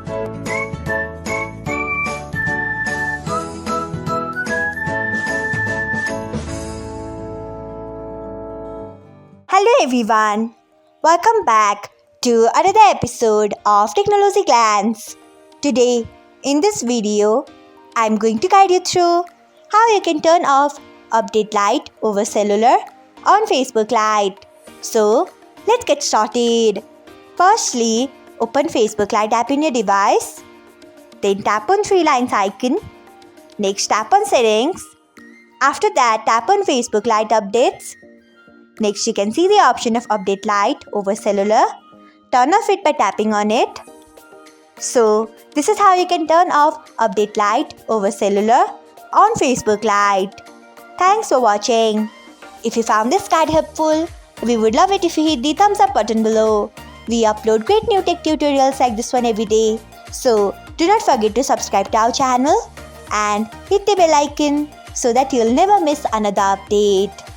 Hello everyone, welcome back to another episode of Technologyglance. Today, in this video, I'm going to guide you through how you can turn off Update Lite over Cellular on Facebook Lite. So, let's get started. Firstly, open Facebook Lite app in your device. Then tap on three lines icon. Next, tap on Settings. After that, tap on Facebook Lite Updates. Next, you can see the option of Update Lite over Cellular. Turn off it by tapping on it. So, this is how you can turn off Update Lite over Cellular on Facebook Lite. Thanks for watching. If you found this guide helpful, we would love it if you hit the thumbs up button below. We upload great new tech tutorials like this one every day. So, do not forget to subscribe to our channel and hit the bell icon so that you'll never miss another update.